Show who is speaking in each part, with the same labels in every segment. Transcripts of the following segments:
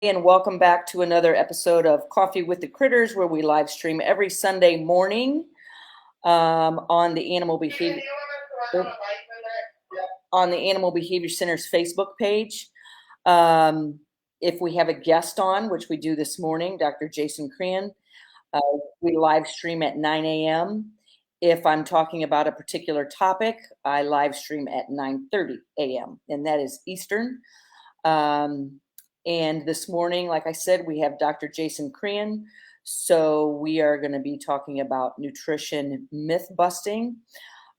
Speaker 1: And welcome back to another episode of Coffee with the Critters, where we live stream every Sunday morning on the Animal Behavior Center's Facebook page. Um, if we have a guest on, which we do this morning, Dr. Jason Crean, uh, we live stream at 9 a.m. If I'm talking about a particular topic, I live stream at 9:30 a.m. and that is Eastern. Um, and this morning, like I said, we have Dr. Jason Crean. So we are going to be talking about nutrition myth busting.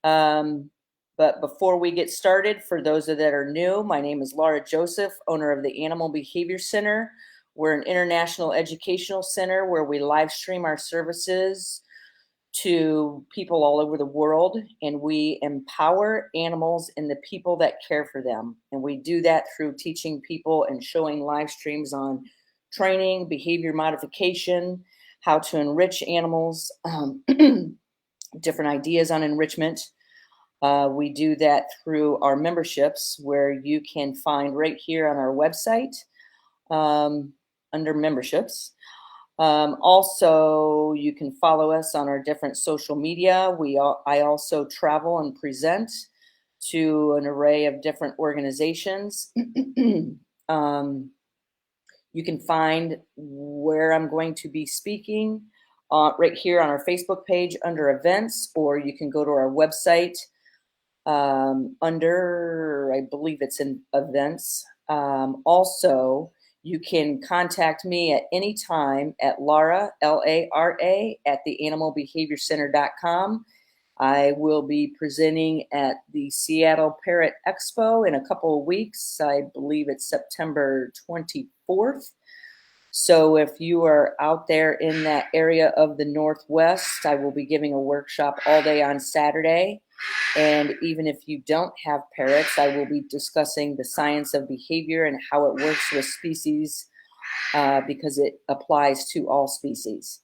Speaker 1: Um, but before we get started, for those that are new, my name is Laura Joseph, owner of the Animal Behavior Center. We're an international educational center where we live stream our services to people all over the world, and we empower animals and the people that care for them. And we do that through teaching people and showing live streams on training, behavior modification, how to enrich animals, different ideas on enrichment. We do that through our memberships, where you can find right here on our website under memberships. Also, you can follow us on our different social media. I also travel and present to an array of different organizations. You can find where I'm going to be speaking right here on our Facebook page under events, or you can go to our website under, I believe it's in events. Also, you can contact me at any time at Lara, Lara, at theanimalbehaviorcenter.com. I will be presenting at the Seattle Parrot Expo in a couple of weeks. I believe it's September 24th. So if you are out there in that area of the Northwest, I will be giving a workshop all day on Saturday. And even if you don't have parrots, I will be discussing the science of behavior and how it works with species, because it applies to all species.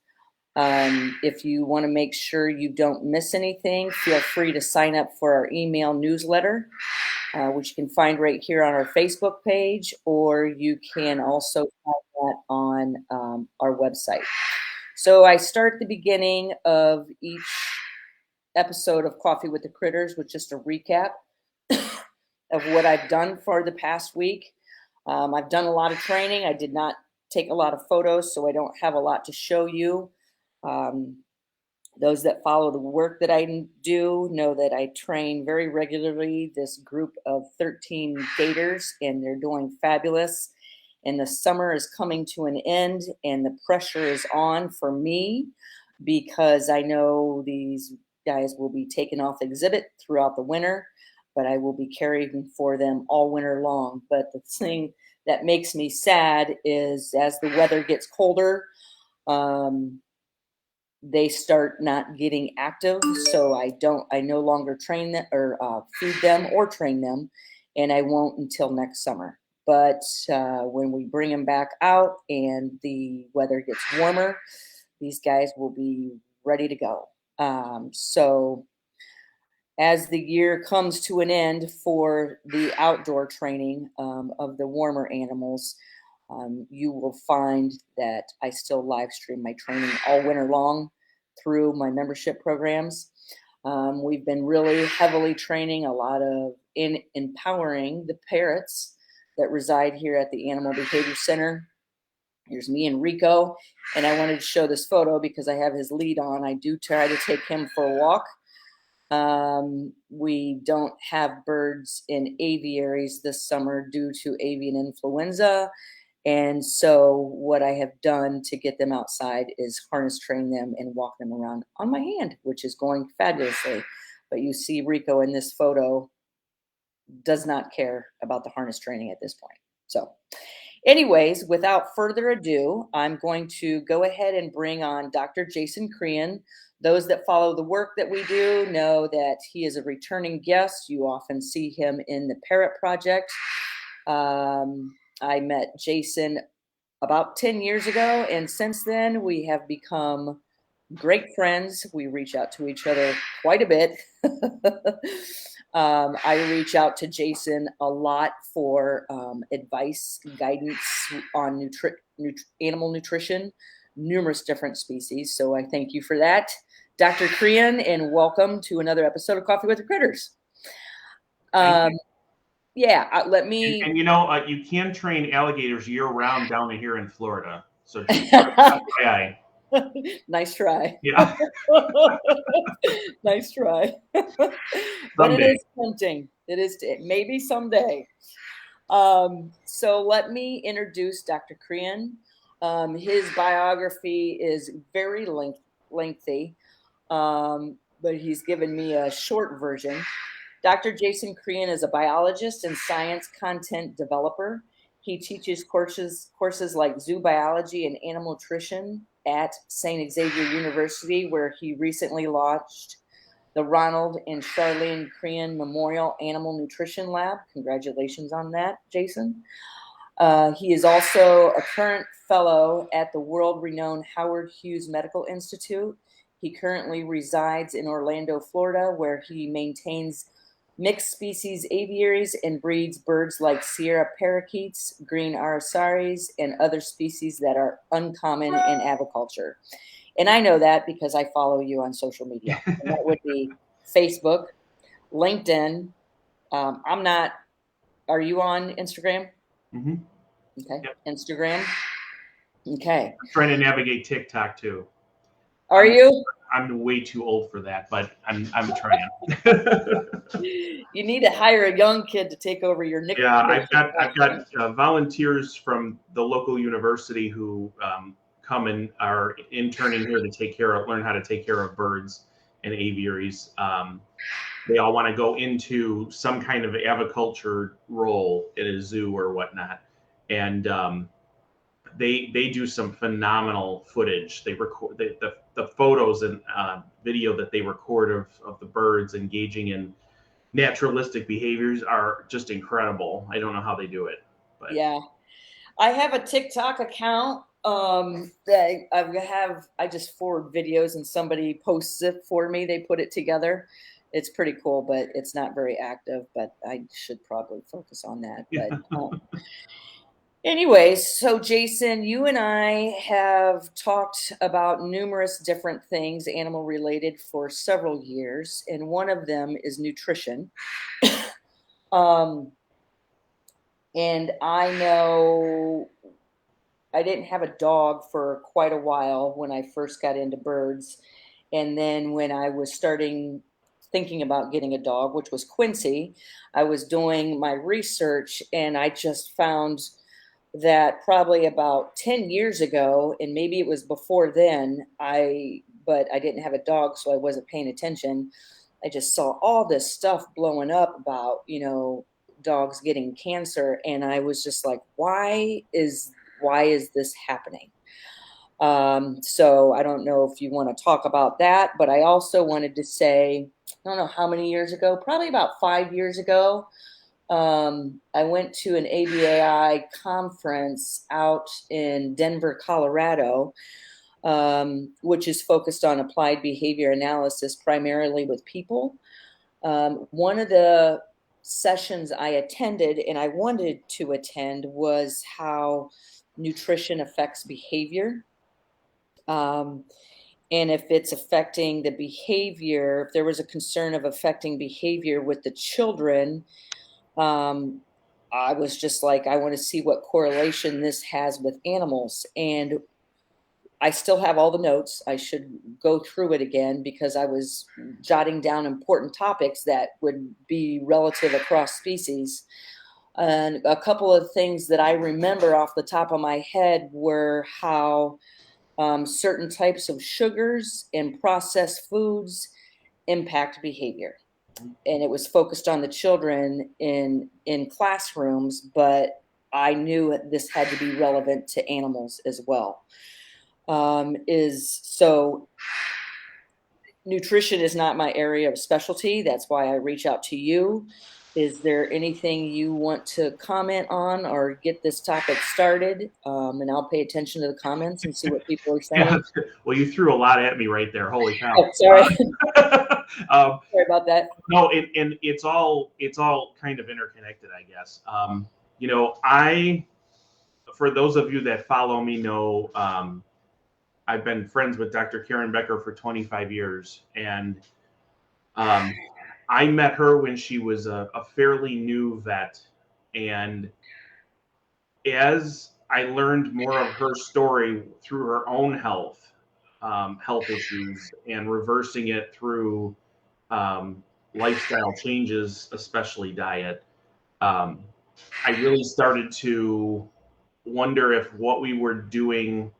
Speaker 1: If you want to make sure you don't miss anything, feel free to sign up for our email newsletter, which you can find right here on our Facebook page, or you can also find that on our website. So I start the beginning of each episode of Coffee with the Critters with just a recap of what I've done for the past week. I've done a lot of training. I did not take a lot of photos, so I don't have a lot to show you. Those that follow the work that I do know that I train very regularly this group of 13 gators, and they're doing fabulous. And the summer is coming to an end, and the pressure is on for me, because I know these guys will be taken off exhibit throughout the winter, but I will be caring for them all winter long. But the thing that makes me sad is as the weather gets colder, they start not getting active. So I no longer train them or feed them or train them, and I won't until next summer. But when we bring them back out and the weather gets warmer, these guys will be ready to go. So as the year comes to an end for the outdoor training of the warmer animals, you will find that I still live stream my training all winter long through my membership programs. We've been really heavily training a lot of empowering the parrots that reside here at the Animal Behavior Center. Here's me and Rico, and I wanted to show this photo because I have his lead on. I do try to take him for a walk. We don't have birds in aviaries this summer due to avian influenza. And so what I have done to get them outside is harness train them and walk them around on my hand, which is going fabulously. But you see Rico in this photo does not care about the harness training at this point. So anyways, without further ado, I'm going to go ahead and bring on Dr. Jason Crean. Those that follow the work that we do know that he is a returning guest. You often see him in the Parrot Project. I met Jason about 10 years ago, and since then we have become great friends. We reach out to each other quite a bit. I reach out to Jason a lot for advice, guidance on animal nutrition, numerous different species. So I thank you for that, Dr. Crean, and welcome to another episode of Coffee with the Critters. Yeah, let me.
Speaker 2: And you can train alligators year round down here in Florida. So just FYI.
Speaker 1: Nice try.
Speaker 2: Yeah.
Speaker 1: Nice try. But it is tempting. It is maybe someday. So let me introduce Dr. Crean. His biography is very lengthy, but he's given me a short version. Dr. Jason Crean is a biologist and science content developer. He teaches courses like zoo biology and animal nutrition at St. Xavier University, where he recently launched the Ronald and Charlene Crean Memorial Animal Nutrition Lab. Congratulations on that, Jason. He is also a current fellow at the world-renowned Howard Hughes Medical Institute. He currently resides in Orlando, Florida, where he maintains mixed species aviaries and breeds birds like Sierra parakeets, green arasaris, and other species that are uncommon in aviculture. And I know that because I follow you on social media. And that would be Facebook, LinkedIn. I'm not. Are you on Instagram?
Speaker 2: Mm-hmm.
Speaker 1: Okay. Yep. Instagram. Okay.
Speaker 2: I'm trying to navigate TikTok too.
Speaker 1: Are you?
Speaker 2: I'm way too old for that, but I'm trying.
Speaker 1: You need to hire a young kid to take over your nickname.
Speaker 2: Yeah, I've got volunteers from the local university who come and are interning here to learn how to take care of birds and aviaries. They all want to go into some kind of aviculture role at a zoo or whatnot, and they do some phenomenal footage. They record the photos and video that they record of the birds engaging in naturalistic behaviors are just incredible. I don't know how they do it, but
Speaker 1: yeah, I have a TikTok account that I just forward videos and somebody posts it for me. They put it together. It's pretty cool, but it's not very active. But I should probably focus on that. But anyways, so Jason, you and I have talked about numerous different things animal related for several years, and one of them is nutrition. And I know I didn't have a dog for quite a while when I first got into birds. And then when I was thinking about getting a dog, which was Quincy, I was doing my research and I just found that probably about 10 years ago, and maybe it was before then, but I didn't have a dog, so I wasn't paying attention. I just saw all this stuff blowing up about, dogs getting cancer. And I was just like, why is this happening? So I don't know if you want to talk about that, but I also wanted to say, I don't know how many years ago, probably about 5 years ago, I went to an ABAI conference out in Denver, Colorado, which is focused on applied behavior analysis, primarily with people. One of the sessions I attended and I wanted to attend was how nutrition affects behavior. And if it's affecting the behavior, if there was a concern of affecting behavior with the children, I was just like, I want to see what correlation this has with animals. And I still have all the notes. I should go through it again because I was jotting down important topics that would be relative across species. And a couple of things that I remember off the top of my head were how certain types of sugars and processed foods impact behavior. And it was focused on the children in classrooms, but I knew this had to be relevant to animals as well. So nutrition is not my area of specialty. That's why I reach out to you. Is there anything you want to comment on or get this topic started? And I'll pay attention to the comments and see what people are saying.
Speaker 2: Yeah, well, you threw a lot at me right there. Holy cow.
Speaker 1: Oh, sorry. Sorry about that.
Speaker 2: No, and it's all kind of interconnected, I guess. For those of you that follow me know, I've been friends with Dr. Karen Becker for 25 years, and um, I met her when she was a fairly new vet, and as I learned more of her story through her own health issues, and reversing it through um, lifestyle changes, especially diet, um, I really started to wonder if what we were doing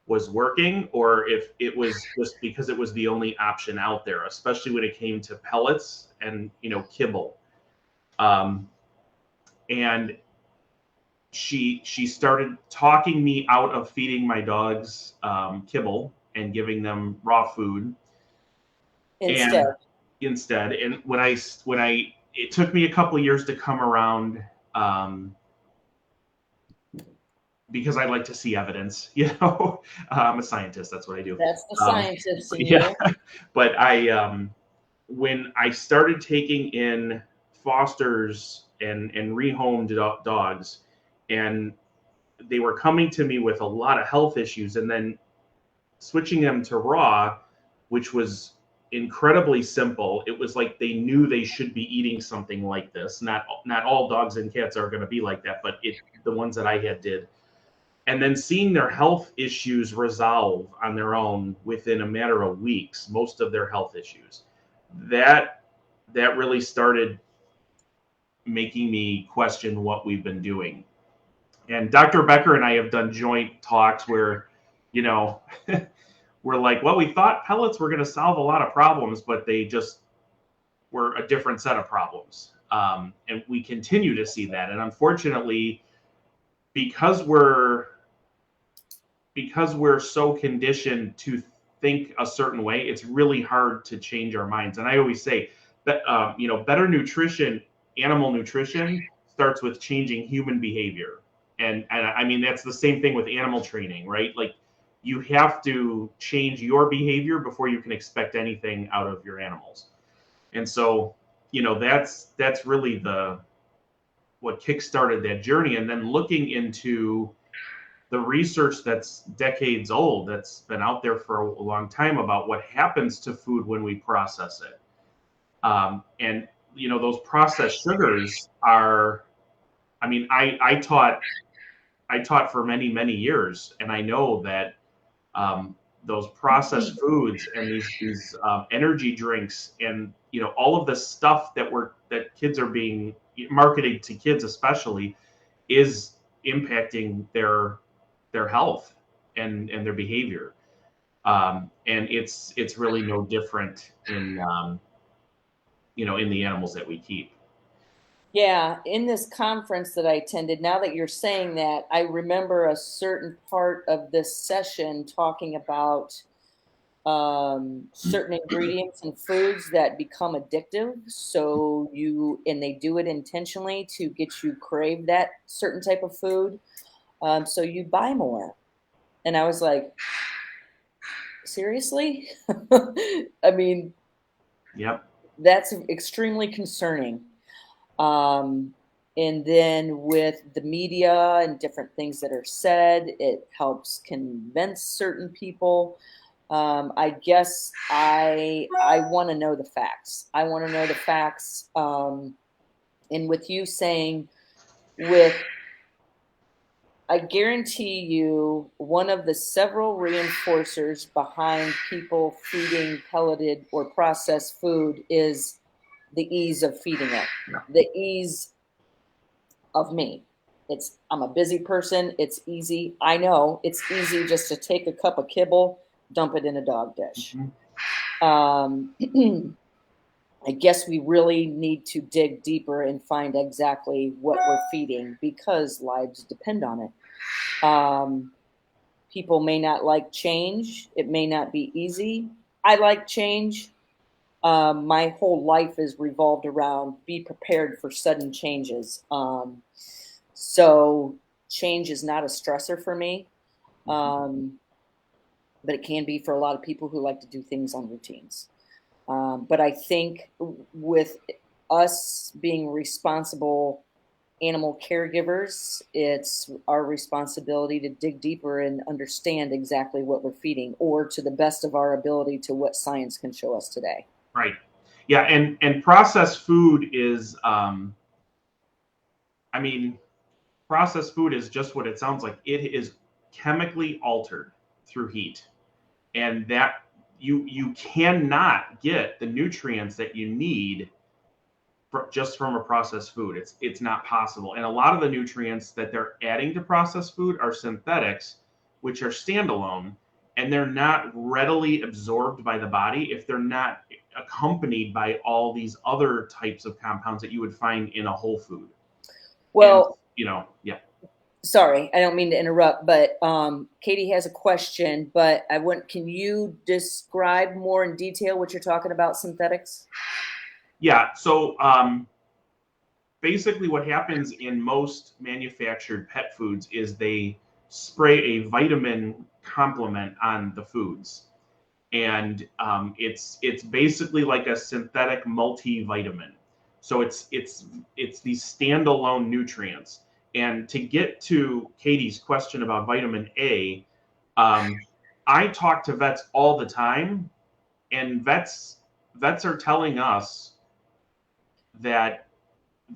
Speaker 2: was working or if it was just because it was the only option out there, especially when it came to pellets and kibble. Um, and she started talking me out of feeding my dogs kibble and giving them raw food
Speaker 1: Instead.
Speaker 2: and instead. And when I it took me a couple of years to come around. Because I like to see evidence. I'm a scientist. That's what I do.
Speaker 1: That's the
Speaker 2: Um,
Speaker 1: scientist in
Speaker 2: yeah,
Speaker 1: you.
Speaker 2: but when I started taking in fosters and rehomed dogs, and they were coming to me with a lot of health issues, and then switching them to raw, which was incredibly simple. It was like they knew they should be eating something like this. Not all dogs and cats are going to be like that, but the ones that I had did, and then seeing their health issues resolve on their own within a matter of weeks, most of their health issues, that really started making me question what we've been doing. And Dr. Becker and I have done joint talks where, you know, we're like, well, we thought pellets were going to solve a lot of problems, but they just were a different set of problems. And we continue to see that. And unfortunately, because we're so conditioned to think a certain way, it's really hard to change our minds. And I always say that better nutrition, animal nutrition, starts with changing human behavior. And I mean that's the same thing with animal training, right? Like you have to change your behavior before you can expect anything out of your animals. And so, that's really the what kickstarted that journey. And then looking into the research that's decades old, that's been out there for a long time about what happens to food when we process it. And those processed sugars are. I mean, I taught for many many years, and I know that those processed foods and these energy drinks and all of the stuff that kids are being marketed to kids especially is impacting their health and their behavior. And it's really no different in the animals that we keep.
Speaker 1: Yeah, in this conference that I attended, now that you're saying that, I remember a certain part of this session talking about certain ingredients in foods that become addictive. And they do it intentionally to get you crave that certain type of food. So you buy more. And I was like, seriously? I mean,
Speaker 2: Yep.
Speaker 1: that's extremely concerning. Um, and then with the media and different things that are said, it helps convince certain people. I guess I want to know the facts. I want to know the facts. And with you saying, with I guarantee you, one of the several reinforcers behind people feeding pelleted or processed food is the ease of feeding it,
Speaker 2: Yeah.
Speaker 1: the ease of me. I'm a busy person. It's easy. I know it's easy just to take a cup of kibble, dump it in a dog dish.
Speaker 2: Mm-hmm.
Speaker 1: I guess we really need to dig deeper and find exactly what we're feeding because lives depend on it. People may not like change. It may not be easy. I like change. My whole life is revolved around be prepared for sudden changes. So change is not a stressor for me, but it can be for a lot of people who like to do things on routines. But I think with us being responsible animal caregivers, it's our responsibility to dig deeper and understand exactly what we're feeding, or to the best of our ability to what science can show us today.
Speaker 2: Right. Yeah, and processed food is, I mean, processed food is just what it sounds like. It is chemically altered through heat, and that you cannot get the nutrients that you need just from a processed food. It's not possible. And a lot of the nutrients that they're adding to processed food are synthetics, which are standalone, and they're not readily absorbed by the body if they're not accompanied by all these other types of compounds that you would find in a whole food. And
Speaker 1: Well,
Speaker 2: yeah.
Speaker 1: sorry, I don't mean to interrupt, but Katie has a question. But can you describe more in detail what you're talking about, synthetics?
Speaker 2: Yeah. So basically what happens in most manufactured pet foods is they spray a vitamin complement on the foods, and it's basically like a synthetic multivitamin. So it's these standalone nutrients. And to get to Katie's question about vitamin A, I talk to vets all the time, and vets are telling us that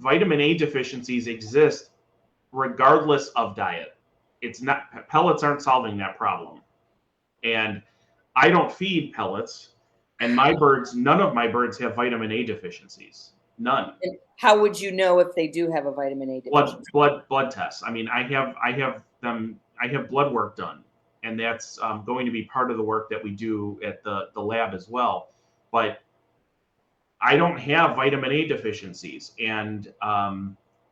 Speaker 2: vitamin A deficiencies exist regardless of diet. It's not Pellets aren't solving that problem. And I don't feed pellets, and none of my birds have vitamin A deficiencies. None.
Speaker 1: And how would you know if they do have a vitamin A
Speaker 2: Blood
Speaker 1: deficiency?
Speaker 2: blood tests. I mean, I have blood work done, and that's going to be part of the work that we do at the lab as well. But I don't have vitamin A deficiencies, and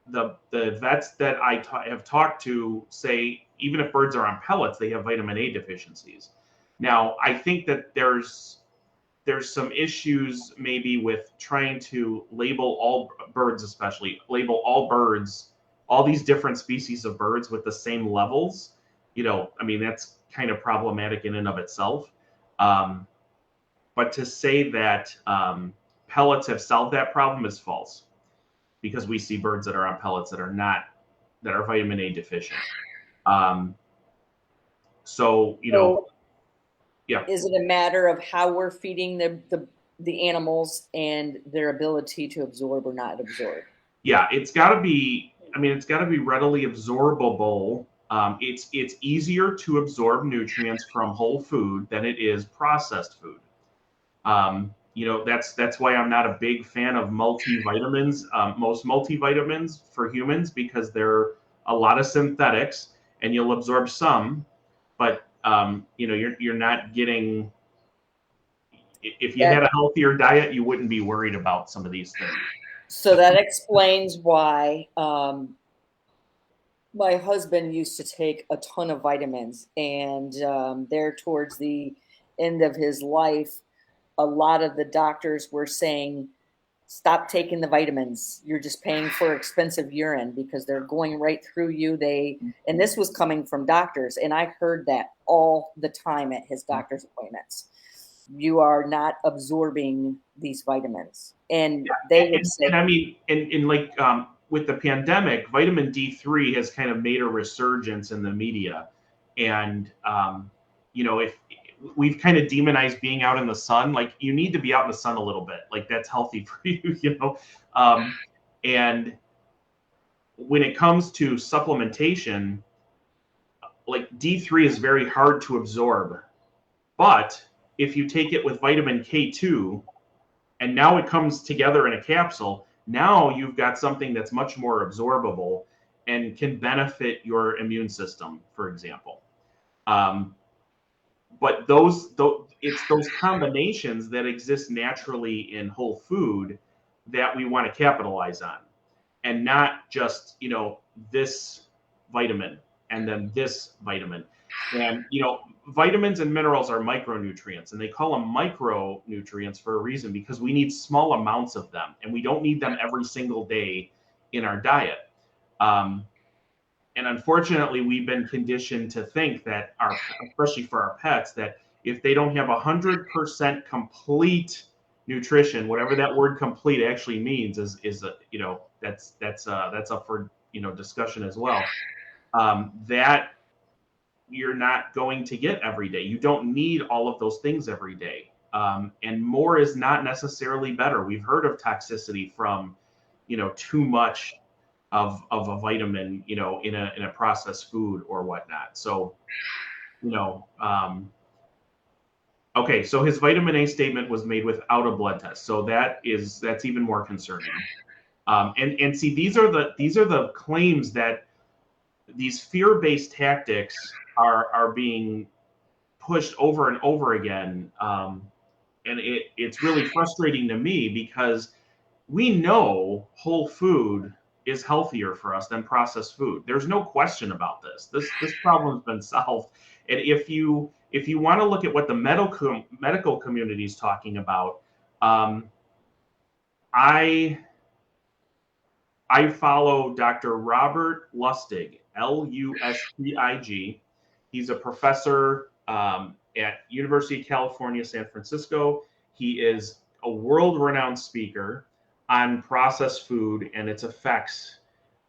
Speaker 2: the vets that have talked to say even if birds are on pellets, they have vitamin A deficiencies. Now, I think that there's some issues maybe with trying to label all birds, especially label all birds, all these different species of birds with the same levels. I mean, that's kind of problematic in and of itself. Um, but to say that pellets have solved that problem is false, because we see birds that are on pellets that are vitamin A deficient. Um, so
Speaker 1: So
Speaker 2: yeah,
Speaker 1: is it a matter of how we're feeding the animals and their ability to absorb or not absorb?
Speaker 2: yeah, it's got to be. I mean, it's got to be readily absorbable. It's easier to absorb nutrients from whole food than it is processed food. That's why I'm not a big fan of multivitamins. Most multivitamins for humans, because they're a lot of synthetics, and you'll absorb some, but you're not getting. If you
Speaker 1: That
Speaker 2: had a healthier diet, you wouldn't be worried about some of these things.
Speaker 1: so that explains why my husband used to take a ton of vitamins, and there towards the end of his life, a lot of the doctors were saying, stop taking the vitamins. You're just paying for expensive urine because they're going right through you. And this was coming from doctors, and I heard that all the time at his doctor's appointments. You are not absorbing these vitamins. And they would
Speaker 2: And
Speaker 1: say,
Speaker 2: I mean, and like with the pandemic, vitamin D3 has kind of made a resurgence in the media, and if we've kind of demonized being out in the sun, like you need to be out in the sun a little bit, like that's healthy for you. And when it comes to supplementation, like D3 is very hard to absorb, but if you take it with vitamin K2, and now it comes together in a capsule, now you've got something that's much more absorbable and can benefit your immune system, for example. Um, but it's those combinations that exist naturally in whole food that we want to capitalize on, and not just this vitamin and then this vitamin. And vitamins and minerals are micronutrients, and they call them micronutrients for a reason, because we need small amounts of them, and we don't need them every single day in our diet. And unfortunately, we've been conditioned to think that especially for our pets, that if they don't have 100% complete nutrition, whatever that word complete actually means, is a, that's up for discussion as well. That you're not going to get every day. You don't need all of those things every day. And more is not necessarily better. We've heard of toxicity from, too much of a vitamin, in a processed food or whatnot. So, you know, um, okay, so his vitamin A statement was made without a blood test. So that's even more concerning. And see, these are the claims that these fear-based tactics are being pushed over and over again. And it's really frustrating to me because we know whole food is healthier for us than processed food. There's no question about this. This problem's been solved. And if you want to look at what the medical community is talking about, um, I I follow Dr. Robert Lustig, Lustig. He's a professor at University of California, San Francisco. He is a world-renowned speaker on processed food and its effects.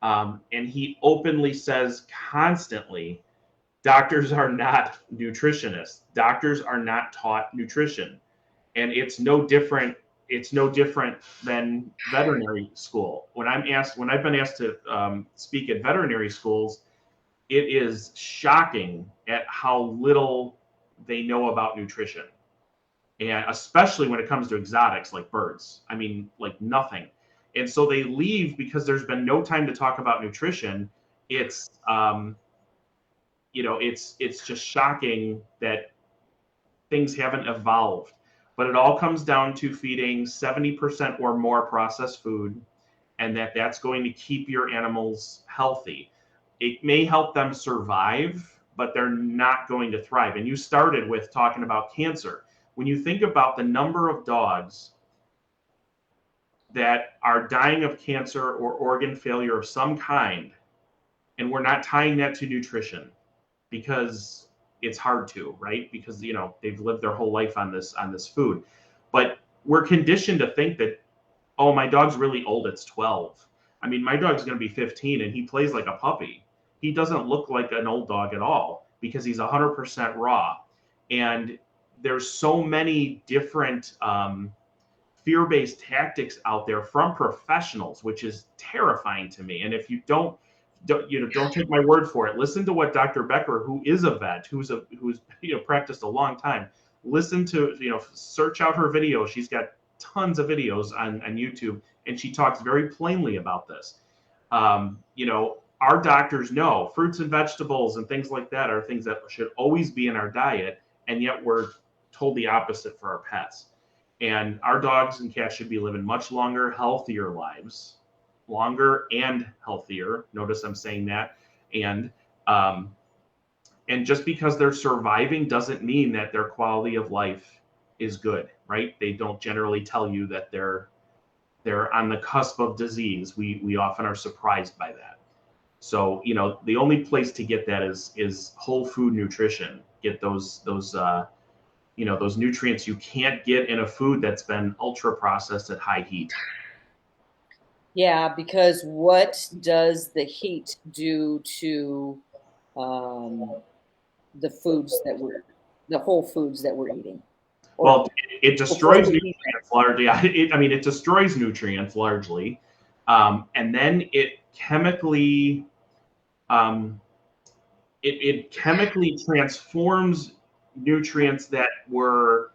Speaker 2: And he openly says constantly, doctors are not nutritionists. Doctors are not taught nutrition, and it's no different than veterinary school. When I've been asked to speak at veterinary schools, it is shocking at how little they know about nutrition, and especially when it comes to exotics like birds. I mean, like nothing. And so they leave because there's been no time to talk about nutrition. It's just shocking that things haven't evolved. But it all comes down to feeding 70% or more processed food, and that's going to keep your animals healthy. It may help them survive, but they're not going to thrive. And you started with talking about cancer. When you think about the number of dogs that are dying of cancer or organ failure of some kind, and we're not tying that to nutrition, because it's hard to, right? Because they've lived their whole life on this food. But we're conditioned to think that, oh, my dog's really old, it's 12. I mean, my dog's going to be 15 and he plays like a puppy. He doesn't look like an old dog at all because he's 100% raw. And there's so many different fear-based tactics out there from professionals, which is terrifying to me. And if you don't take my word for it. Listen to what Dr. Becker, who is a vet, who's practiced a long time. Listen to search out her videos. She's got tons of videos on YouTube, and she talks very plainly about this. Our doctors know fruits and vegetables and things like that are things that should always be in our diet, and yet we're told the opposite for our pets. And our dogs and cats should be living much longer, healthier lives, longer and healthier. Notice I'm saying that. And just because they're surviving doesn't mean that their quality of life is good, right? They don't generally tell you that they're on the cusp of disease. We often are surprised by that. So the only place to get that is whole food nutrition. Get those nutrients you can't get in a food that's been ultra processed at high heat.
Speaker 1: Yeah, because what does the heat do to the whole foods that we're eating?
Speaker 2: Well, it destroys nutrients largely. It destroys nutrients largely, and then it chemically transforms nutrients that were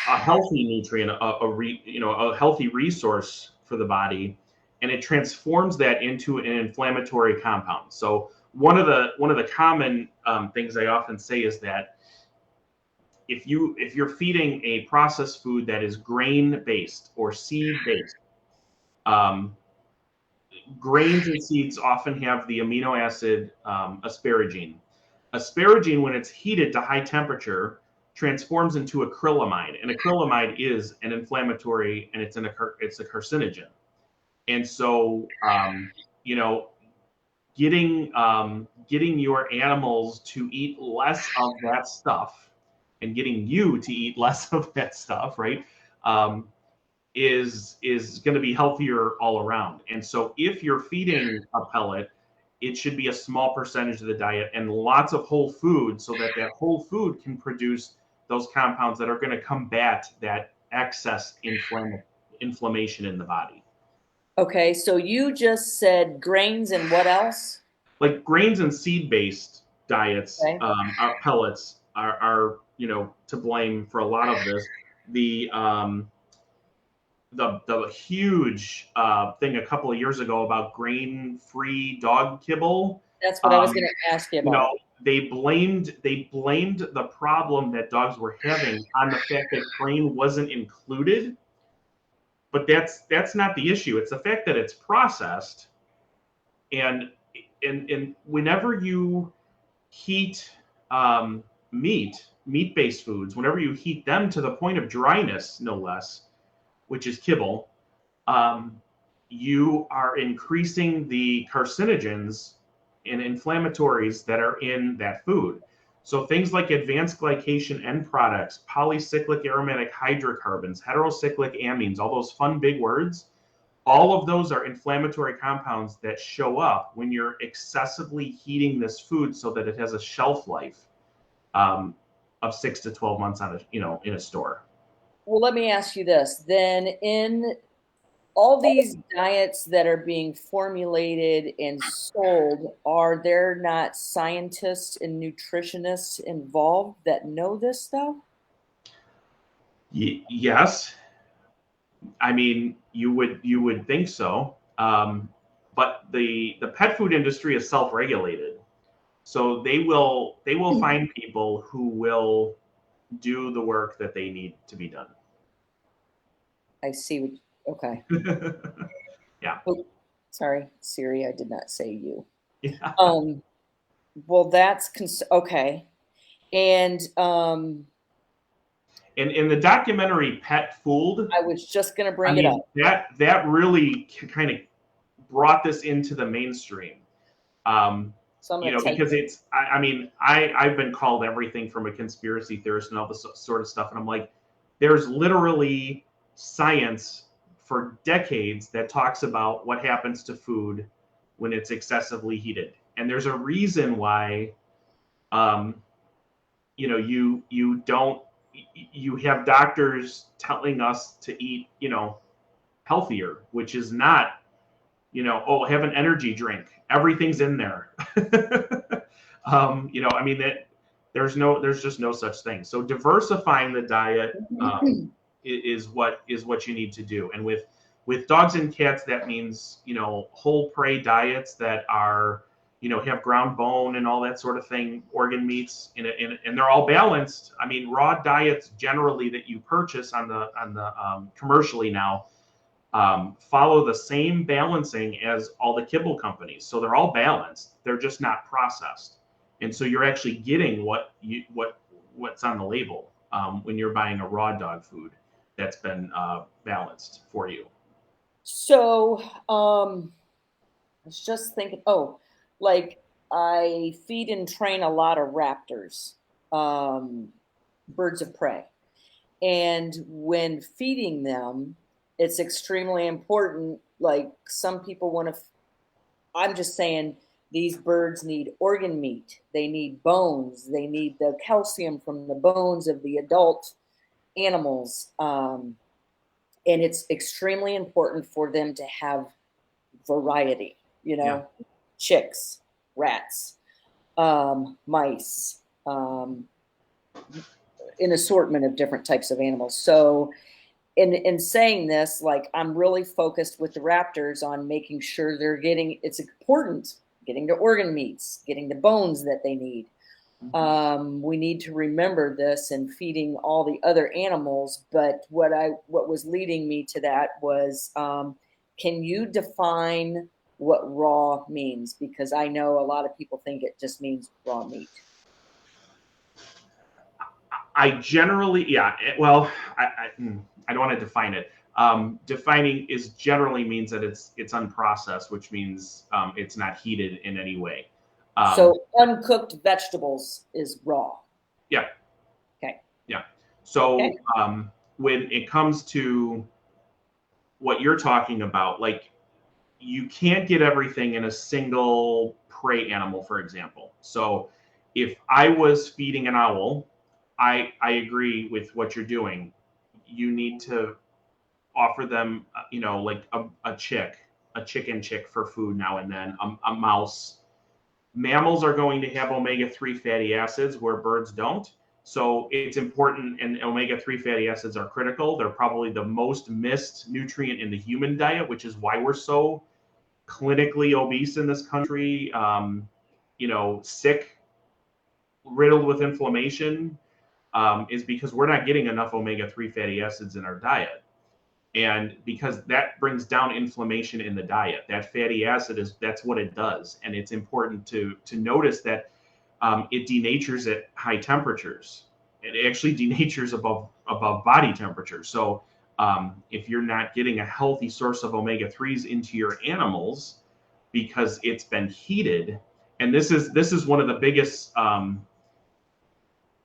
Speaker 2: a healthy nutrient, a healthy resource for the body, and it transforms that into an inflammatory compound. So one of the common things I often say is that if you're feeding a processed food that is grain based or seed based, grains and seeds often have the amino acid asparagine. Asparagine, when it's heated to high temperature, transforms into acrylamide, and acrylamide is an inflammatory, and it's a carcinogen. And so, getting your animals to eat less of that stuff, and getting you to eat less of that stuff, right? is going to be healthier all around. And so if you're feeding a pellet, it should be a small percentage of the diet and lots of whole food so that that whole food can produce those compounds that are going to combat that excess inflammation in the body.
Speaker 1: Okay, so you just said grains and what else?
Speaker 2: Like grains and seed-based diets,
Speaker 1: Okay.
Speaker 2: our pellets are to blame for a lot of this. The the huge thing a couple of years ago about grain-free dog kibble.
Speaker 1: That's what I was
Speaker 2: Um,
Speaker 1: going to ask you
Speaker 2: you know,
Speaker 1: about.
Speaker 2: they blamed the problem that dogs were having on the fact that grain wasn't included, but that's not the issue. It's the fact that it's processed, and and whenever you heat meat-based foods, whenever you heat them to the point of dryness, no less, which is kibble, um, you are increasing the carcinogens and inflammatories that are in that food. So things like advanced glycation end products, polycyclic aromatic hydrocarbons, heterocyclic amines, all those fun big words, all of those are inflammatory compounds that show up when you're excessively heating this food so that it has a shelf life um, of 6 to 12 months on in a store.
Speaker 1: Well, let me ask you this. Then, in all these diets that are being formulated and sold, are there not scientists and nutritionists involved that know this stuff?
Speaker 2: Yes, I mean, you would think so, but the pet food industry is self-regulated, so they will find people who will do the work that they need to be done.
Speaker 1: I see. Okay.
Speaker 2: Yeah,
Speaker 1: Oh, sorry, Siri, I did not say you.
Speaker 2: yeah.
Speaker 1: Um, well, okay. And
Speaker 2: And in the documentary Pet Fooled,
Speaker 1: I was just going to
Speaker 2: I
Speaker 1: bring it
Speaker 2: mean
Speaker 1: up.
Speaker 2: that really kind of brought this into the mainstream. Um,
Speaker 1: So I'm going to type
Speaker 2: because
Speaker 1: it.
Speaker 2: I mean, I've been called everything from a conspiracy theorist and all this sort of stuff. And I'm like, there's literally science for decades that talks about what happens to food when it's excessively heated. And there's a reason why, um, you don't, you have doctors telling us to eat, healthier, which is not, oh, have an energy drink. Everything's in there. I mean that there's just no such thing. So diversifying the diet is what you need to do. And with dogs and cats, that means whole prey diets that are have ground bone and all that sort of thing, organ meats, and they're all balanced. I mean, raw diets generally that you purchase on the commercially now follow the same balancing as all the kibble companies. So they're all balanced. They're just not processed. And so you're actually getting what's on the label when you're buying a raw dog food that's been balanced for you.
Speaker 1: So, I was just thinking, oh, like I feed and train a lot of raptors, um, birds of prey. And when feeding them, it's extremely important. Like some people want to, I'm just saying these birds need organ meat, they need bones, they need the calcium from the bones of the adult animals. And it's extremely important for them to have variety,
Speaker 2: Yeah.
Speaker 1: chicks, rats, mice, an assortment of different types of animals. So, in saying this, like I'm really focused with the raptors on making sure they're getting. It's important getting the organ meats, getting the bones that they need. We need to remember this in feeding all the other animals. But what was leading me to that was, can you define what raw means? Because I know a lot of people think it just means raw meat.
Speaker 2: I generally, yeah. Well, I don't want to define it. Defining is generally means that it's unprocessed, which means it's not heated in any way. Um,
Speaker 1: So uncooked vegetables is raw.
Speaker 2: yeah,
Speaker 1: Okay.
Speaker 2: yeah.
Speaker 1: Okay.
Speaker 2: So when it comes to what you're talking about, like you can't get everything in a single prey animal, for example. So if I was feeding an owl, I agree with what you're doing. You need to offer them, like a chicken chick for food now and then, a mouse. Mammals are going to have omega-3 fatty acids where birds don't. So it's important, and omega-3 fatty acids are critical. They're probably the most missed nutrient in the human diet, which is why we're so clinically obese in this country, sick, riddled with inflammation, is because we're not getting enough omega-3 fatty acids in our diet. And because that brings down inflammation in the diet, that fatty acid that's what it does. And it's important to notice that it denatures at high temperatures. It actually denatures above body temperature. So if you're not getting a healthy source of omega-3s into your animals because it's been heated, and this is one of the biggest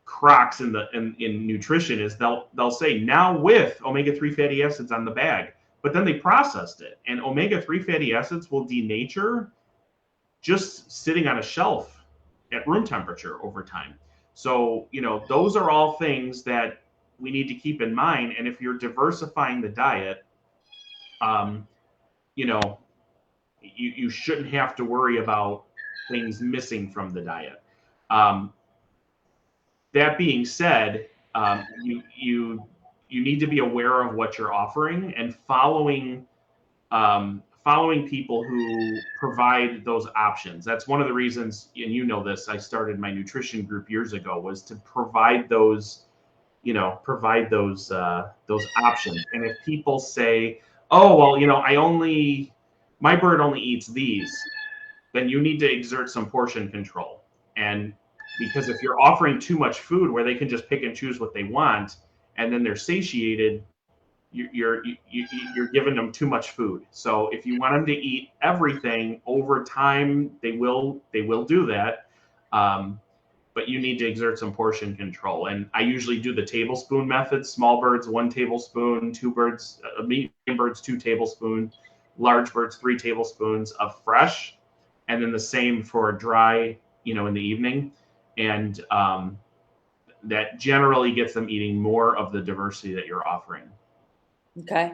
Speaker 2: crocs in nutrition, is they'll say now with omega-3 fatty acids on the bag, but then they processed it, and omega-3 fatty acids will denature just sitting on a shelf at room temperature over time. So those are all things that we need to keep in mind. And if you're diversifying the diet, um, you know you shouldn't have to worry about things missing from the diet. um, That being said, you need to be aware of what you're offering and following people who provide those options. That's one of the reasons, and this, I started my nutrition group years ago, was to provide those options. And if people say, "Oh, well, my bird only eats these," then you need to exert some portion control. And because if you're offering too much food where they can just pick and choose what they want, and then they're satiated, you're giving them too much food. So if you want them to eat everything over time, they will do that. But you need to exert some portion control. And I usually do the tablespoon method: small birds 1 tablespoon, medium birds 2 tablespoons, large birds 3 tablespoons of fresh, and then the same for dry, in the evening. And that generally gets them eating more of the diversity that you're offering.
Speaker 1: Okay.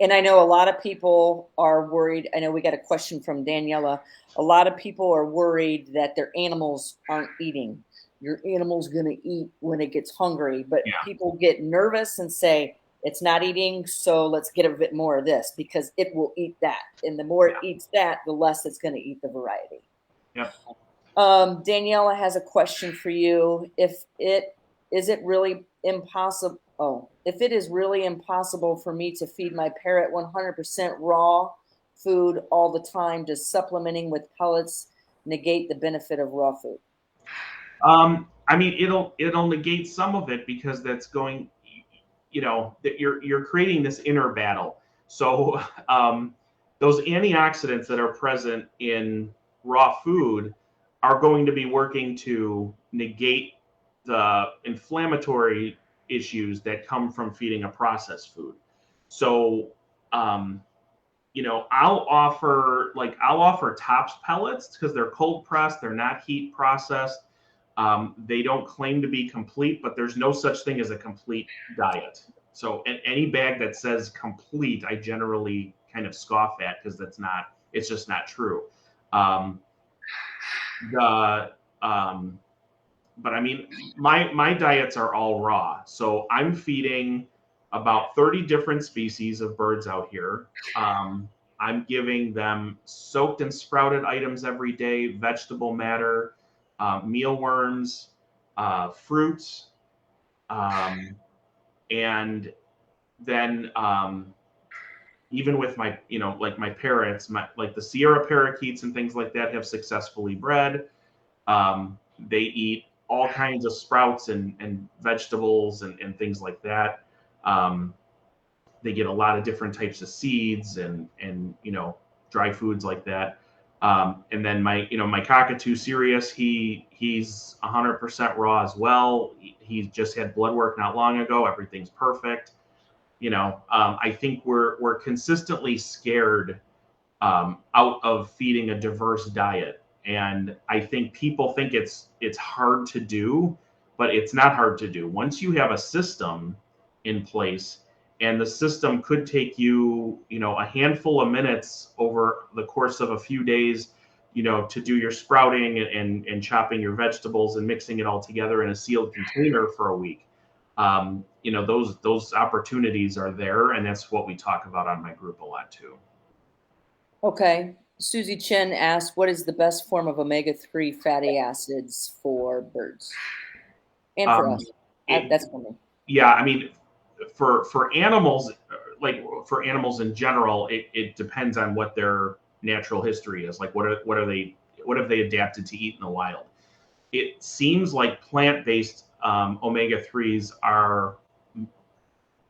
Speaker 1: And I know a lot of people are worried. I know we got a question from Daniela. A lot of people are worried that their animals aren't eating. Your animal's going to eat when it gets hungry, but
Speaker 2: Yeah.
Speaker 1: people get nervous and say, it's not eating, so let's get a bit more of this because it will eat that. And the more it eats that, the less it's going to eat the variety.
Speaker 2: Yep.
Speaker 1: Daniela has a question for you. If it is really impossible for me to feed my parrot 100% raw food all the time, does supplementing with pellets negate the benefit of raw food?
Speaker 2: I mean, it'll negate some of it, because that's going, that you're creating this inner battle. So those antioxidants that are present in raw food are going to be working to negate the inflammatory issues that come from feeding a processed food. So I'll offer tops pellets because they're cold pressed, they're not heat processed. They don't claim to be complete, but there's no such thing as a complete diet. So any bag that says complete, I generally kind of scoff at, because it's just not true. Um, the But I mean, my diets are all raw, so I'm feeding about 30 different species of birds out here. I'm giving them soaked and sprouted items every day, vegetable matter, mealworms, fruits, um, and then even with my, like my parrots, like the Sierra parakeets and things like that have successfully bred. They eat all kinds of sprouts and vegetables and things like that. They get a lot of different types of seeds and dry foods like that. And then my cockatoo Sirius, he's 100% raw as well. He just had blood work not long ago. Everything's perfect. I think we're consistently scared out of feeding a diverse diet. And I think people think it's hard to do, but it's not hard to do. Once you have a system in place, and the system could take you, a handful of minutes over the course of a few days, to do your sprouting and chopping your vegetables and mixing it all together in a sealed container for a week. Those opportunities are there, and that's what we talk about on my group a lot too.
Speaker 1: Okay. Susie Chen asked, what is the best form of omega-3 fatty acids for birds and for
Speaker 2: Um,
Speaker 1: us?
Speaker 2: it,
Speaker 1: That's for me.
Speaker 2: yeah, I mean, for animals, like for animals in general, it depends on what their natural history is. Like, what have they adapted to eat in the wild? It seems like plant-based omega-3s are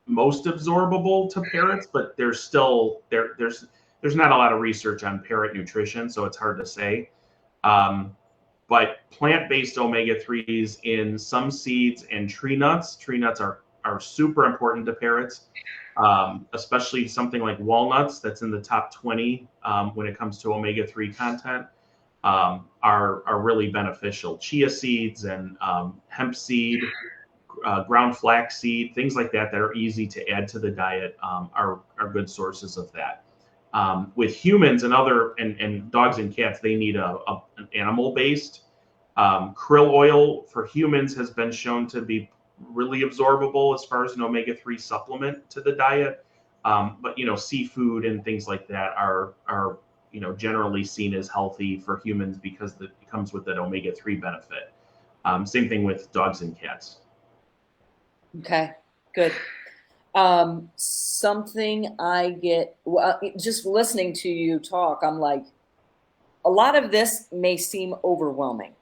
Speaker 2: most absorbable to parrots, but there's still there's not a lot of research on parrot nutrition, so it's hard to say. Um, but plant-based omega-3s in some seeds and tree nuts are super important to parrots, especially something like walnuts that's in the top 20 when it comes to omega-3 content, are really beneficial. Chia seeds and hemp seed, ground flaxseed, things like that that are easy to add to the diet, are good sources of that. With humans and and dogs and cats, they need an animal based. Krill oil for humans has been shown to be really absorbable as far as an omega-3 supplement to the diet. But seafood and things like that are generally seen as healthy for humans because it comes with that omega-3 benefit. Same thing with dogs and cats.
Speaker 1: Okay, good. Something I get, well, just listening to you talk, I'm like, a lot of this may seem overwhelming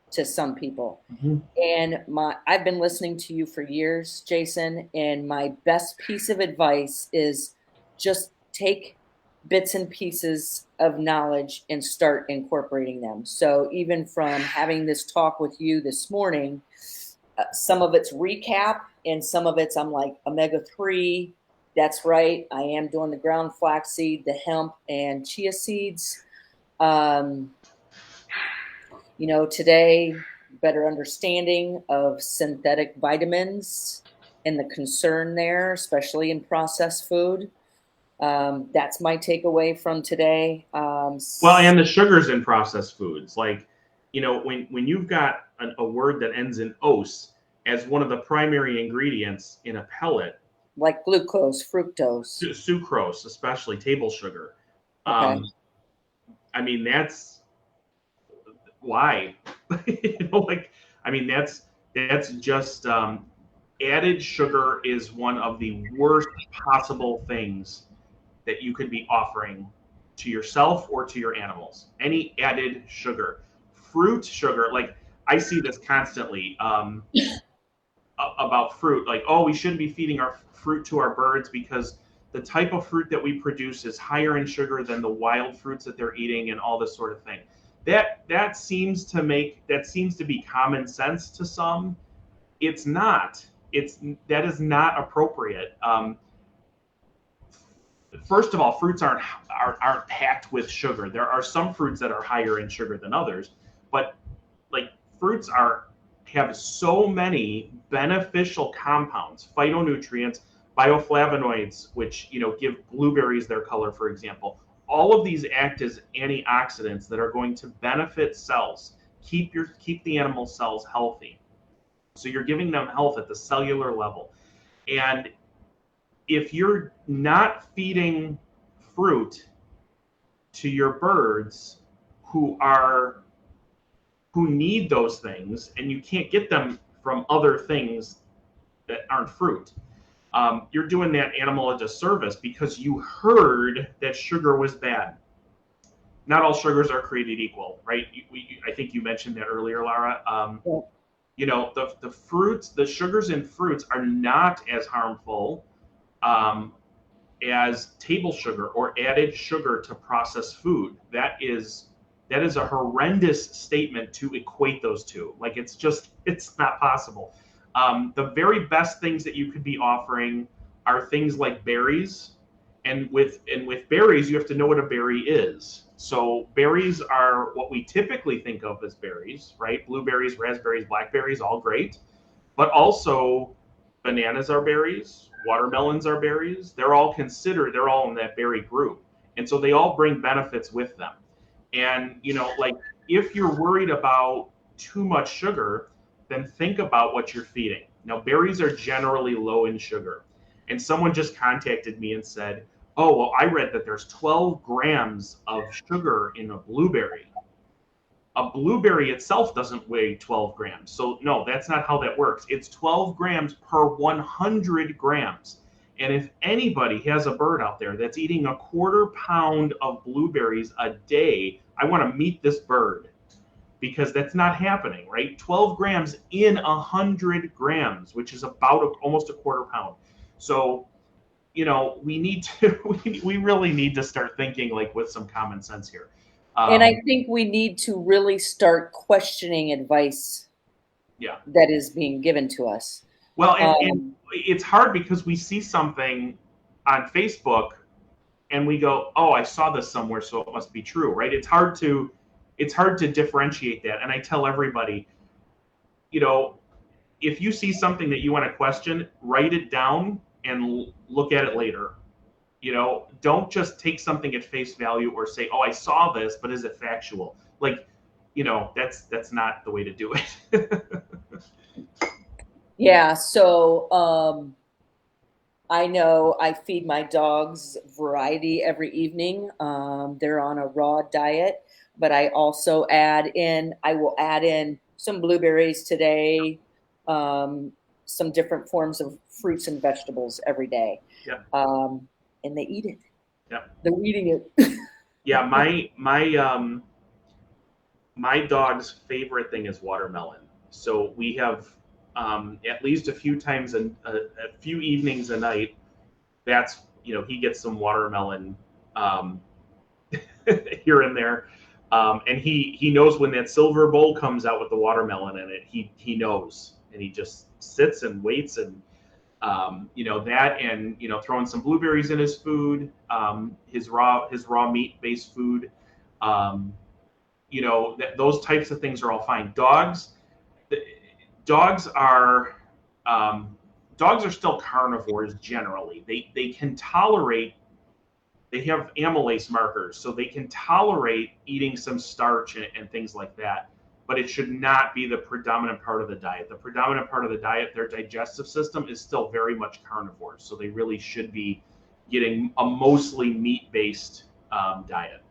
Speaker 1: to some people.
Speaker 2: Mm-hmm.
Speaker 1: And I've been listening to you for years, Jason, and my best piece of advice is just take bits and pieces of knowledge and start incorporating them. So even from having this talk with you this morning, some of it's recap and some of it's I'm like omega-3. That's right. I am doing the ground flaxseed, the hemp, and chia seeds. Um, today, better understanding of synthetic vitamins and the concern there, especially in processed food. That's my takeaway from today.
Speaker 2: Well, and the sugars in processed foods, like, when you've got a word that ends in "ose" as one of the primary ingredients in a pellet,
Speaker 1: like glucose, fructose.
Speaker 2: sucrose, especially table sugar.
Speaker 1: Okay.
Speaker 2: I mean, that's why. Like, I mean, that's just added sugar is one of the worst possible things that you could be offering to yourself or to your animals. Any added sugar, fruit sugar, like I see this constantly about fruit. Like, oh, we shouldn't be feeding our fruit to our birds because the type of fruit that we produce is higher in sugar than the wild fruits that they're eating, and all this sort of thing. That seems to be common sense to some. It's not. That is not appropriate. First of all, fruits aren't packed with sugar. There are some fruits that are higher in sugar than others, but like fruits have so many beneficial compounds, phytonutrients, bioflavonoids, which give blueberries their color, for example. All of these act as antioxidants that are going to benefit cells, keep the animal cells healthy. So you're giving them health at the cellular level. And if you're not feeding fruit to your birds who need those things, and you can't get them from other things that aren't fruit, you're doing that animal a disservice because you heard that sugar was bad. Not all sugars are created equal, right? I think you mentioned that earlier, Lara. The fruits, the sugars in fruits are not as harmful as table sugar or added sugar to processed food. That is a horrendous statement to equate those two. Like, it's not possible. The very best things that you could be offering are things like berries. And with berries, you have to know what a berry is. So berries are what we typically think of as berries, right? Blueberries, raspberries, blackberries, all great. But also bananas are berries, watermelons are berries. They're all considered, they're all in that berry group. And so they all bring benefits with them. And, like if you're worried about too much sugar, then think about what you're feeding. Now, berries are generally low in sugar. And someone just contacted me and said, oh, well, I read that there's 12 grams of sugar in a blueberry. A blueberry itself doesn't weigh 12 grams. So, no, that's not how that works. It's 12 grams per 100 grams. And if anybody has a bird out there that's eating a quarter pound of blueberries a day, I want to meet this bird because that's not happening, right? 12 grams in 100 grams, which is about almost a quarter pound. So, we need to, we really need to start thinking like with some common sense here.
Speaker 1: And I think we need to really start questioning advice
Speaker 2: Yeah.
Speaker 1: that is being given to us.
Speaker 2: Well, and it's hard because we see something on Facebook and we go, "Oh, I saw this somewhere, so it must be true," right? It's hard to differentiate that. And I tell everybody, if you see something that you want to question, write it down and look at it later. Don't just take something at face value or say, "Oh, I saw this, but is it factual?" Like, that's not the way to do it.
Speaker 1: Yeah, so I know I feed my dogs variety every evening. They're on a raw diet, but I will add in some blueberries today, some different forms of fruits and vegetables every day.
Speaker 2: Yeah.
Speaker 1: And they eat it.
Speaker 2: Yeah.
Speaker 1: They're eating it.
Speaker 2: Yeah, my dog's favorite thing is watermelon. So we have at least a few times a few evenings a night. That's he gets some watermelon um, here and there, and he knows when that silver bowl comes out with the watermelon in it. He knows, and he just sits and waits and that and throwing some blueberries in his food, his raw meat based food. Um, those types of things are all fine. Dogs are dogs are still carnivores generally. They can tolerate. They have amylase markers, so they can tolerate eating some starch and things like that. But it should not be the predominant part of the diet. The predominant part of the diet, their digestive system is still very much carnivore, so they really should be getting a mostly meat-based diet.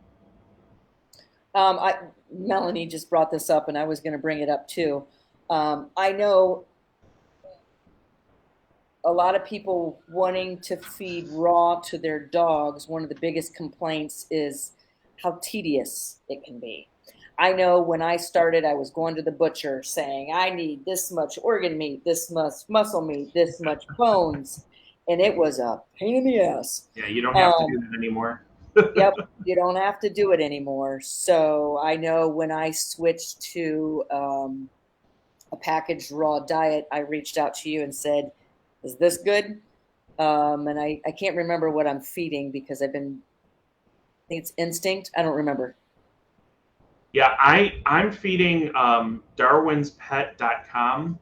Speaker 1: Melanie just brought this up, and I was going to bring it up too. I know a lot of people wanting to feed raw to their dogs. One of the biggest complaints is how tedious it can be. I know when I started, I was going to the butcher saying, I need this much organ meat, this much muscle meat, this much bones. And it was a pain in the ass.
Speaker 2: Yeah, you don't have to do that anymore.
Speaker 1: Yep, you don't have to do it anymore. So I know when I switched to a packaged raw diet, I reached out to you and said, is this good? And I can't remember what I'm feeding because I think it's Instinct. I don't remember.
Speaker 2: Yeah, I'm feeding darwinspet.com.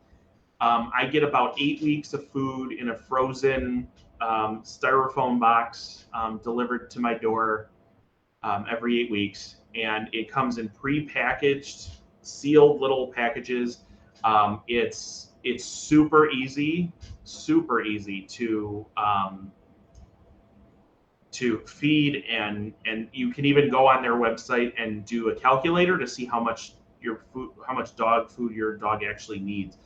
Speaker 2: I get about 8 weeks of food in a frozen styrofoam box delivered to my door every 8 weeks, and it comes in pre-packaged, sealed little packages. It's super easy to feed, and you can even go on their website and do a calculator to see how much dog food your dog actually needs.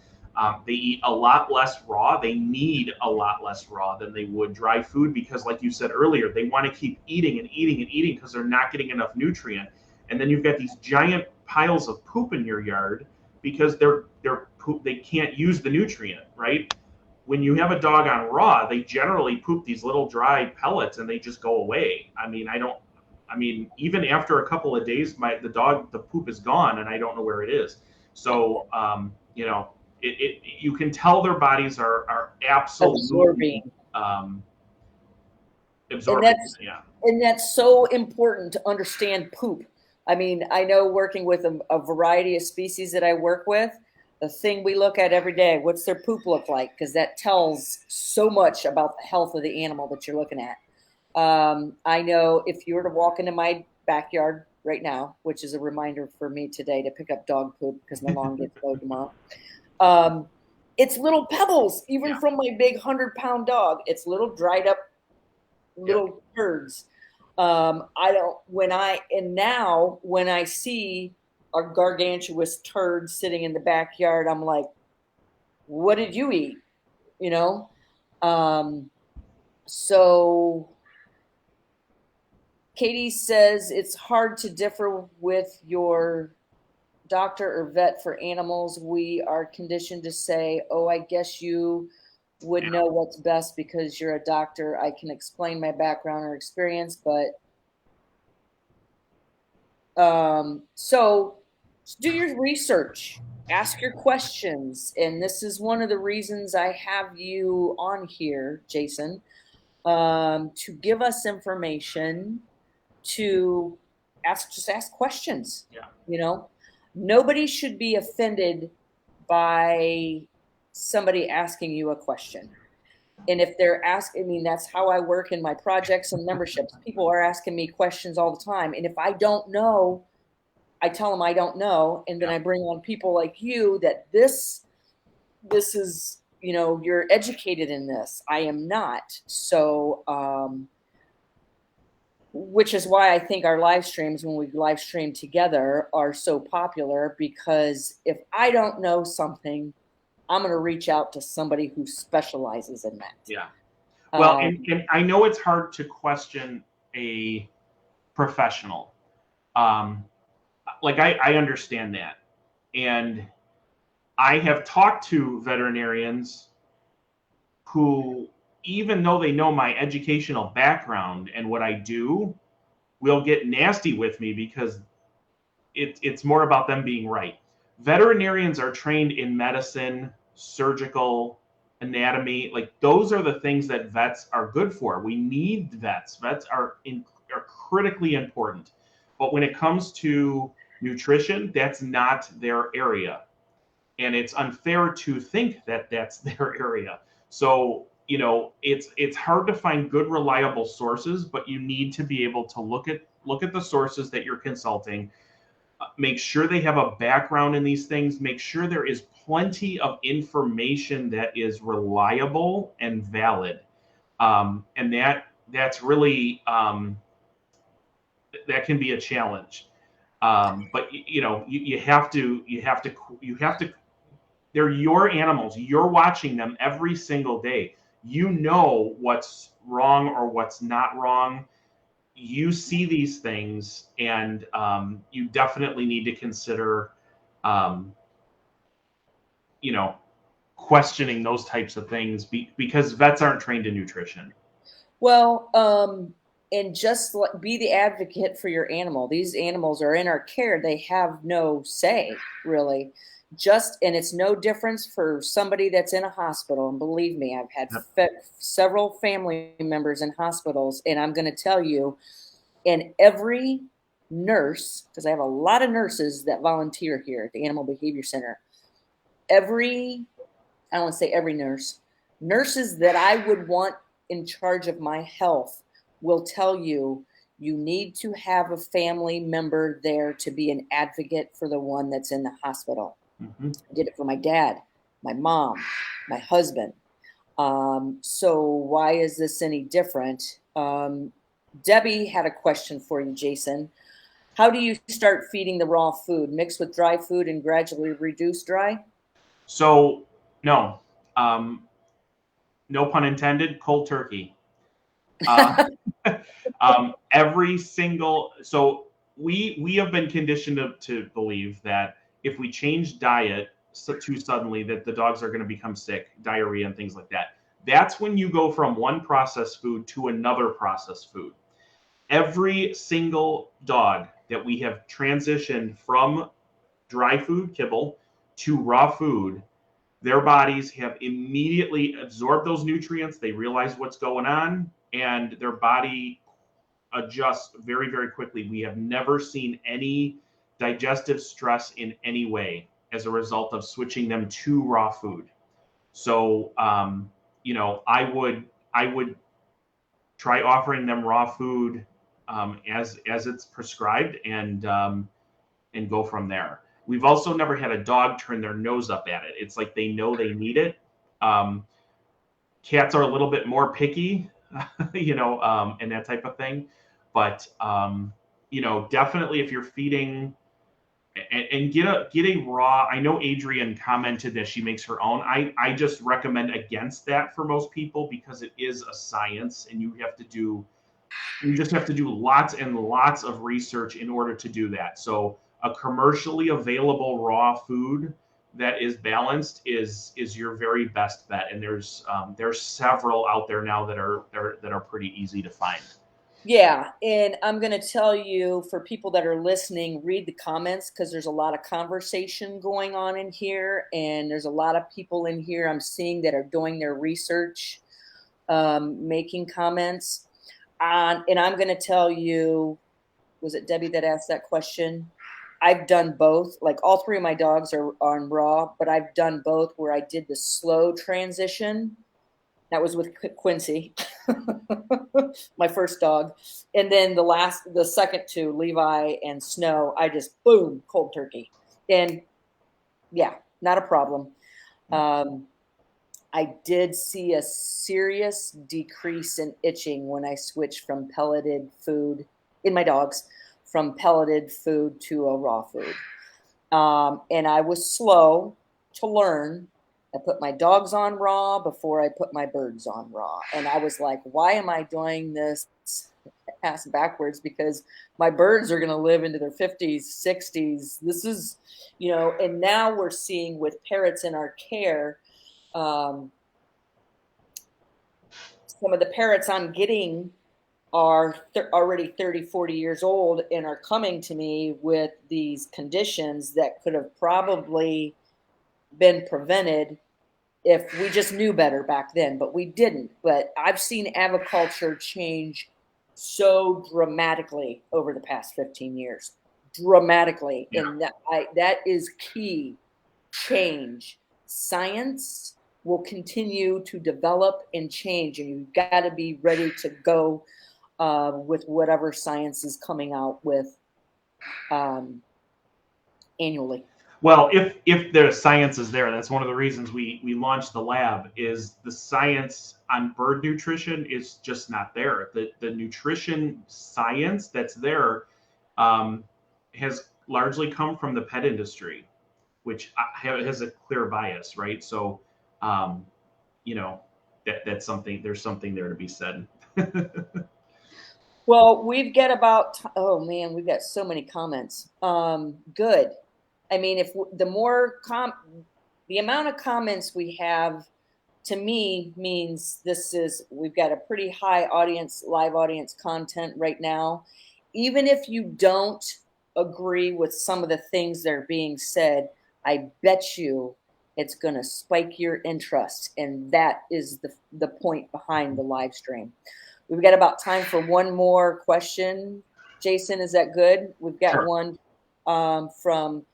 Speaker 2: They eat a lot less raw. They need a lot less raw than they would dry food because, like you said earlier, they want to keep eating and eating and eating because they're not getting enough nutrient. And then you've got these giant piles of poop in your yard because they can't use the nutrient, right? When you have a dog on raw, they generally poop these little dry pellets and they just go away. I mean, even after a couple of days, the poop is gone and I don't know where it is. So, you can tell their bodies are absolutely
Speaker 1: absorbing.
Speaker 2: um,
Speaker 1: And
Speaker 2: absorbing.
Speaker 1: that's
Speaker 2: Yeah.
Speaker 1: and that's so important to understand poop. I mean, I know working with a variety of species that I work with, the thing we look at every day, what's their poop look like? Because that tells so much about the health of the animal that you're looking at. I know if you were to walk into my backyard right now, which is a reminder for me today to pick up dog poop because my lawn gets mowed tomorrow. Um, it's little pebbles, even
Speaker 2: Yeah.
Speaker 1: from my big 100-pound dog. It's little dried up
Speaker 2: Yep.
Speaker 1: little turds. I don't when I see a gargantuous turd sitting in the backyard, I'm like, what did you eat? You know? Um, so Katie says it's hard to differ with your doctor or vet for animals. We are conditioned to say, oh, I guess you would
Speaker 2: Yeah.
Speaker 1: know what's best because you're a doctor. I can explain my background or experience, but so do your research, ask your questions. And this is one of the reasons I have you on here, Jason, to give us information, to just ask questions.
Speaker 2: Yeah.
Speaker 1: You know, nobody should be offended by somebody asking you a question. And if they're asking, I mean, that's how I work in my projects and memberships. People are asking me questions all the time. And if I don't know, I tell them I don't know, and then
Speaker 2: Yeah.
Speaker 1: I bring on people like you that this is, you're educated in this. I am not. So which is why I think our live streams, when we live stream together, are so popular, because if I don't know something, I'm going to reach out to somebody who specializes in that.
Speaker 2: Yeah. Well,
Speaker 1: Um,
Speaker 2: and I know it's hard to question a professional. Um, like I understand that, and I have talked to veterinarians who, even though they know my educational background and what I do, will get nasty with me because it's more about them being right. Veterinarians are trained in medicine, surgical, anatomy. Like those are the things that vets are good for. We need vets. Vets are critically important. But when it comes to nutrition, that's not their area, and it's unfair to think that that's their area. So it's hard to find good reliable sources, but you need to be able to look at the sources that you're consulting, make sure they have a background in these things, make sure there is plenty of information that is reliable and valid. And that's really that can be a challenge. But you have to they're your animals. You're watching them every single day. You know what's wrong or what's not wrong. You see these things, and you definitely need to consider, um, you know, questioning those types of things because vets aren't trained in nutrition.
Speaker 1: Well, and just be the advocate for your animal. These animals are in our care. They have no say, really. And it's no difference for somebody that's in a hospital. And believe me, I've had
Speaker 2: Yep.
Speaker 1: several family members in hospitals, and I'm going to tell you, and every nurse, because I have a lot of nurses that volunteer here at the Animal Behavior Center, I don't want to say every nurses that I would want in charge of my health will tell you, you need to have a family member there to be an advocate for the one that's in the hospital.
Speaker 2: Mm-hmm.
Speaker 1: I did it for my dad, my mom, my husband. So why is this any different? Debbie had a question for you, Jason. How do you start feeding the raw food? Mix with dry food and gradually reduce dry?
Speaker 2: So no, um, no pun intended. Cold turkey. Uh, every single so we have been conditioned to believe that if we change diet too suddenly, that the dogs are going to become sick, diarrhea and things like that. That's when you go from one processed food to another processed food. Every single dog that we have transitioned from dry food kibble to raw food, their bodies have immediately absorbed those nutrients. They realize what's going on, and their body adjusts very, very quickly. We have never seen any digestive stress in any way as a result of switching them to raw food. So, I would try offering them raw food as it's prescribed, and go from there. We've also never had a dog turn their nose up at it. It's like they know they need it. Um, Cats are a little bit more picky, and that type of thing. But definitely if you're feeding and get a raw. I know Adrienne commented that she makes her own. I just recommend against that for most people because it is a science, and you just have to do lots and lots of research in order to do that. So a commercially available raw food that is balanced is your very best bet. And there's several out there now that are pretty easy to find.
Speaker 1: Yeah, and I'm going to tell you for people that are listening, read the comments because there's a lot of conversation going on in here, and there's a lot of people in here I'm seeing that are doing their research, making comments. And I'm going to tell you, was it Debbie that asked that question? I've done both. Like all three of my dogs are on raw, but I've done both where I did the slow transition. That was with Quincy, my first dog. And then the second two, Levi and Snow, I just boom, cold turkey. And yeah, not a problem. I did see a serious decrease in itching when I switched from pelleted food in my dogs, from pelleted food to a raw food. And I was slow to learn. I put my dogs on raw before I put my birds on raw. And I was like, why am I doing this ass backwards? Because my birds are going to live into their 50s, 60s. This is, and now we're seeing with parrots in our care, some of the parrots I'm getting are already 30, 40 years old and are coming to me with these conditions that could have probably been prevented if we just knew better back then, but we didn't. But I've seen aviculture change so dramatically over the past 15 years. Dramatically.
Speaker 2: Yeah.
Speaker 1: And that is key change. Science will continue to develop and change, and you've got to be ready to go with whatever science is coming out with annually.
Speaker 2: Well, if the science is there, that's one of the reasons we launched the lab. Is the science on bird nutrition is just not there. The nutrition science that's there has largely come from the pet industry, which has a clear bias, right? So, that's something. There's something there to be said.
Speaker 1: Well, we've got oh man, we've got so many comments. Good. I mean, if the amount of comments we have, to me means we've got a pretty high audience, live audience content right now. Even if you don't agree with some of the things that are being said, I bet you it's going to spike your interest. And that is the point behind the live stream. We've got about time for one more question. Jason, is that good? We've got
Speaker 2: Sure.
Speaker 1: one from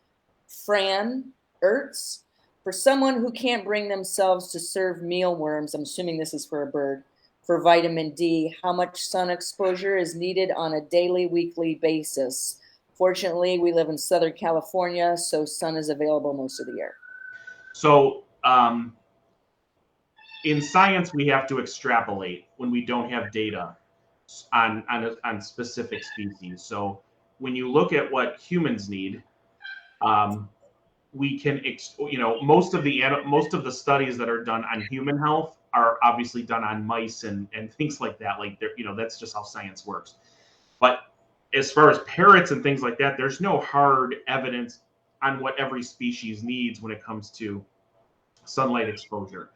Speaker 1: Fran Ertz. For someone who can't bring themselves to serve mealworms, I'm assuming this is for a bird, for vitamin D, how much sun exposure is needed on a daily, weekly basis? Fortunately, we live in Southern California, so sun is available most of the year.
Speaker 2: So, in science, we have to extrapolate when we don't have data on specific species. So, when you look at what humans need, we can, most of the studies that are done on human health are obviously done on mice and things like that. Like, that's just how science works. But as far as parrots and things like that, there's no hard evidence on what every species needs when it comes to sunlight exposure.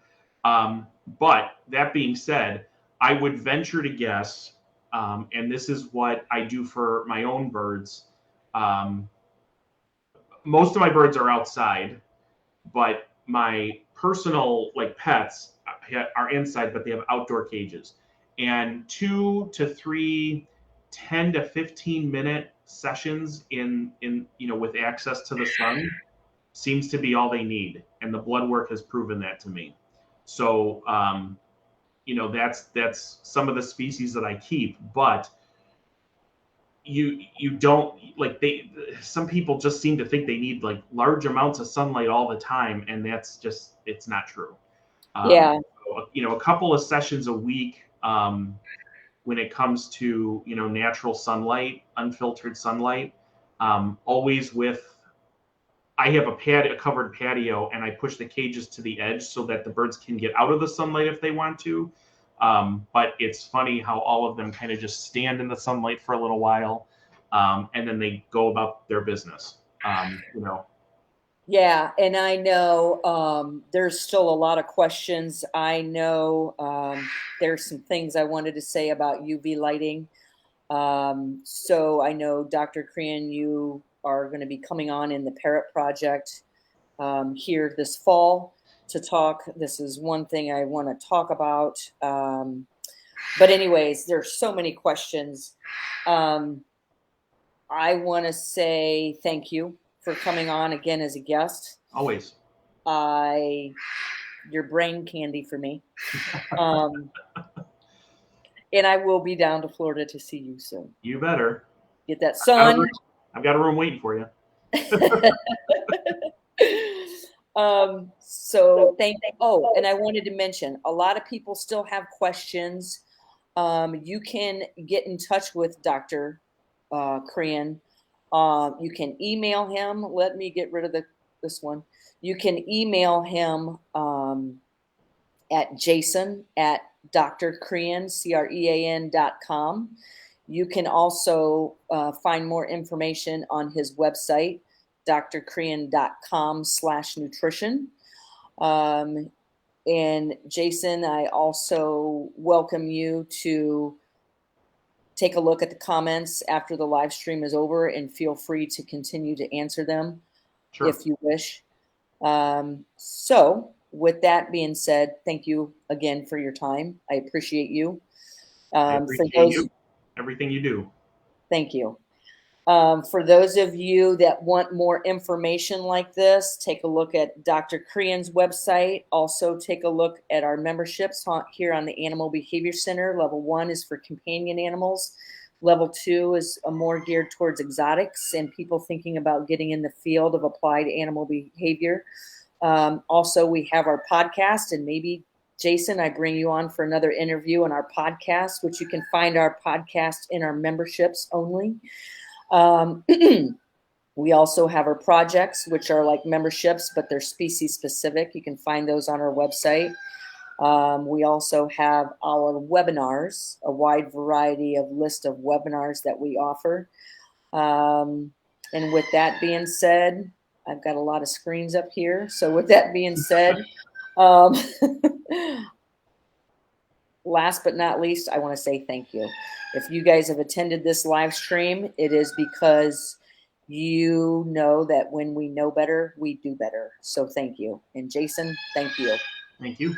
Speaker 2: But that being said, I would venture to guess, and this is what I do for my own birds. Most of my birds are outside, but my personal like pets are inside, but they have outdoor cages, and 2 to 3 10 to 15 minute sessions in with access to the sun seems to be all they need, and the blood work has proven that to me. So that's some of the species that I keep, but you don't like they some people just seem to think they need like large amounts of sunlight all the time, and that's just it's not true. um,
Speaker 1: Yeah.
Speaker 2: a couple of sessions a week, when it comes to natural sunlight, unfiltered sunlight, always with I have a covered patio, and I push the cages to the edge so that the birds can get out of the sunlight if they want to. But it's funny how all of them kind of just stand in the sunlight for a little while, and then they go about their business.
Speaker 1: Yeah, and I know there's still a lot of questions. I know there's some things I wanted to say about UV lighting. So I know, Dr. Crean, you are going to be coming on in the Parrot Project here this fall to talk. This is one thing I want to talk about. But anyways, there's so many questions. I want to say thank you for coming on again as a guest.
Speaker 2: Always.
Speaker 1: You're brain candy for me. And I will be down to Florida to see you soon.
Speaker 2: You better.
Speaker 1: Get that sun.
Speaker 2: I've got a room waiting for you.
Speaker 1: So thank you. Oh, and I wanted to mention, a lot of people still have questions. You can get in touch with Dr. Crean. You can email him. Let me get rid of this one. You can email him at jason@drcrean, CREAN.com. You can also find more information on his website, drcrean.com/nutrition. And Jason, I also welcome you to take a look at the comments after the live stream is over, and feel free to continue to answer them if you wish. So with that being said, thank you again for your time. I appreciate you.
Speaker 2: I appreciate you. Everything you do.
Speaker 1: Thank you. For those of you that want more information like this, take a look at Dr. Crean's website. Also, take a look at our memberships here on the Animal Behavior Center. Level 1 is for companion animals. Level 2 is more geared towards exotics and people thinking about getting in the field of applied animal behavior. Also, we have our podcast, and maybe, Jason, I bring you on for another interview on our podcast, which you can find our podcast in our memberships only. We also have our projects, which are like memberships, but they're species specific. You can find those on our website. We also have our webinars, a wide variety of list of webinars that we offer. And with that being said, I've got a lot of screens up here. So with that being said, last but not least, I want to say thank you. If you guys have attended this live stream, it is because you know that when we know better, we do better. So thank you. And Jason, thank you.
Speaker 2: Thank you.